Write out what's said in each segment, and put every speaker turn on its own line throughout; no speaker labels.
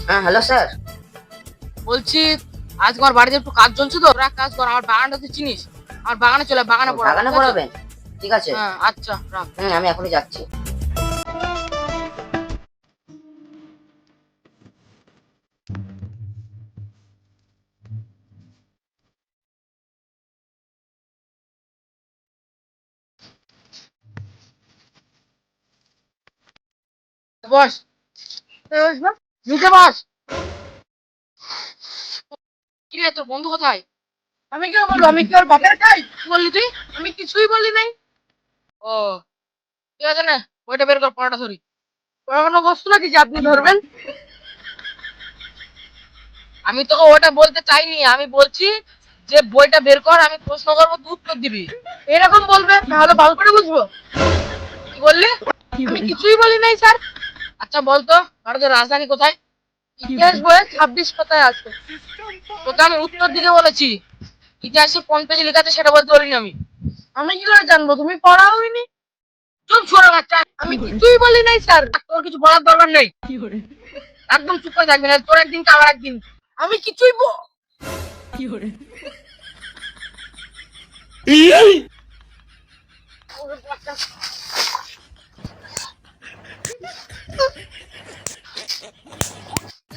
হ্যাঁ hello sir.
বলছি আজ আমার বাড়িতে একটু কাজ চলছে তো, ওরা কাজ কর, আমার বাগানটা তুই চিনিস, আমার বাগানে চলে, বাগানে পড়া।
বাগানে পড়াবেন? ঠিক আছে।
হ্যাঁ আচ্ছা রাখ।
আমি এখনই যাচ্ছি।
বস, এই বস না, নিচে বস। কি রে, তোর বন্ধু কোথায়? আমি কি বলবো, আমি কি ওর বাপের খাই? কি বললি তুই? আমি কিছুই বলি নাই। ও ঠিক আছে না, ওইটা বের কর, পড়াটা ধরি। কোনো বস্তু নাকি যে আপনি ধরবেন? আমি তোকে ওটা বলতে চাইনি, আমি বলছি যে বইটা বের কর, আমি প্রশ্ন করবো, তুই উত্তর দিবি। এরকম বলবে তাহলে ভালো করে বুঝবো। কি বললি? আমি কিছুই বলি নাই স্যার। আচ্ছা বলতো ভারতের রাজধানী কোথায়? ইতিহাস বইয়ে 26 পাতায় আছে। তোকে আমি উত্তর দিতে বলেছি, ইতিহাসে কোন পেজে লেখা আছে সেটা বলতে পারিনি। আমি কি করে জানবো, তুমি পড়া হয়নি? চুপ ছোড়া বাচ্চা, আমি কিছুই বলি নাই স্যার। তোর কিছু বলার দরকার নেই, একদম চুপ করে থাকবি না, তোর একদিন কি আমার একদিন। আমি কিছুই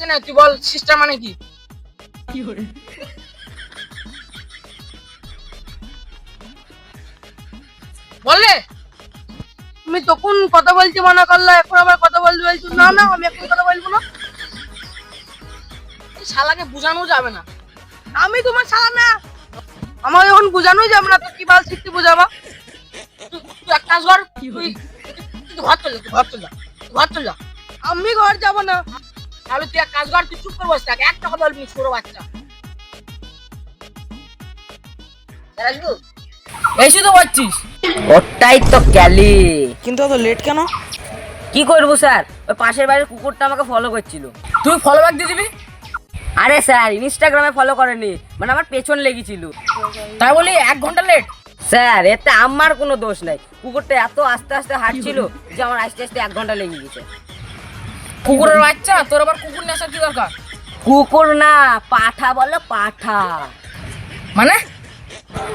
না, তুই বল সিস্টার মানে কি? বললে তুমি তখন কথা বলছি মানা করলে, এখন আবার কথা বলতে বলছো। না না, আমি এখন কথা বলবো না। শালাকে বোঝানো যাবে না, আমি তোমার শালা না, আমার এখন বোঝানোই যাবে না। তো কি বাল শিখতে বোঝাবা? তুই এক কাজ কর, তুই ঘর চল যা, তুই ঘর চল যা, ঘর চল যা। আমি ঘর যাব না। তাহলে তুই এক কাজ কর, তুই চুপ করে বসে থাক, একটা কথা বলবি না, ছোট বাচ্চা। এসে তো পাচ্ছিস?
ওটাই তো ক্যালি।
কিন্তু এত লেট কেন?
কি করবো স্যার, ওই পাশের বাড়ির কুকুরটা আমাকে ফলো করছিল।
তুই ফলো ব্যাক দিয়ে দিবি?
আরে স্যার ইনস্টাগ্রামে ফলো করেনি, মানে আমার পেছন লেগেছিল।
তাই বলি 1 ঘন্টা লেট?
স্যার এতে আমার কোনো দোষ নাই, কুকুরটা এত আস্তে আস্তে হাঁটছিল যে আমার আস্তে আস্তে 1 ঘন্টা লেগে গেছে।
কুকুরের বাচ্চা, তোর আবার কুকুর নিয়ে আসার কি দরকার?
কুকুর না, পাঠা বলো, পাঠা।
মানে?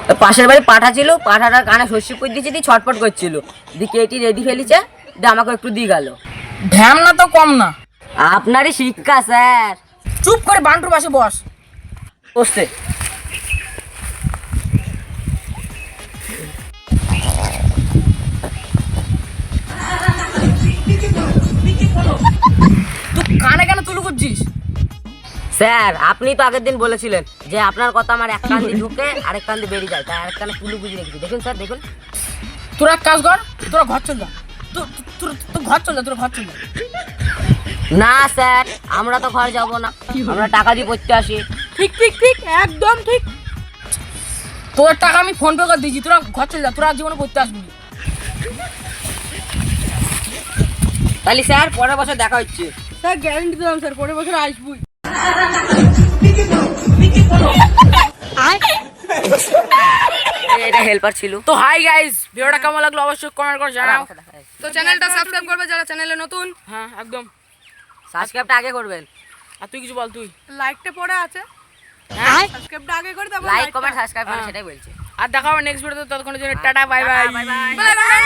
তো পাশের বাড়ি পাঠা ছিল, পাঠাটা কানে শস্য করে দিয়েছে, দিয়ে ছটফট করছিল, দিকে এটি রেডি ফেলিছে, দিয়ে আমাকে একটু দিয়ে গেল।
ভ্যাম না তো কম না।
আপনারই শিক্ষা স্যার।
চুপ করে বান্টুর পাশে বস।
বসতে।
তুই কানে কেন তুলু করছিস?
স্যার আপনি তো আগের দিন বলেছিলেন যে আপনার কথা আমার এক কান দিয়ে ঢুকে আরেক কান দিয়ে বেরিয়ে যায়, তাই আরেক কানে কুলু বুঝে রেখেছি। দেখুন স্যার দেখুন।
তোরা এক কাজ কর, তোরা ঘর চল যা, তুই ঘর চল যা, তোরা ঘর চল যা।
না স্যার, আমরা তো ঘর যাব না, আমরা টাকা দিয়ে পড়তে আসি।
ঠিক ঠিক ঠিক, একদম ঠিক। তোর টাকা আমি ফোন পে করে দিয়েছি, তোরা ঘর চল যা, তোরা জীবনে পড়তে আসবি না।
তাহলে স্যার পরের বছর দেখা হচ্ছে।
স্যার গ্যারান্টি দিলাম স্যার, পরের বছর আসবই।
এটা হেল্পার ছিল।
তো হাই গাইস, ভিডিওটা কেমন লাগলো অবশ্যই কমেন্ট করে জানাও। তো চ্যানেলটা সাবস্ক্রাইব করবে যারা চ্যানেলে নতুন। হ্যাঁ একদম,
সাবস্ক্রাইবটা আগে করবেন।
আর তুই কিছু বল। তুই
লাইকটা পড়ে আছে,
হ্যাঁ
সাবস্ক্রাইবটা আগে করে দাও।
লাইক কমেন্ট সাবস্ক্রাইব করেন, সেটাই বলছি।
আর দেখা হবে নেক্সট ভিডিওতে, ততক্ষণের জন্য tata bye bye.
Bye bye.
Bye bye.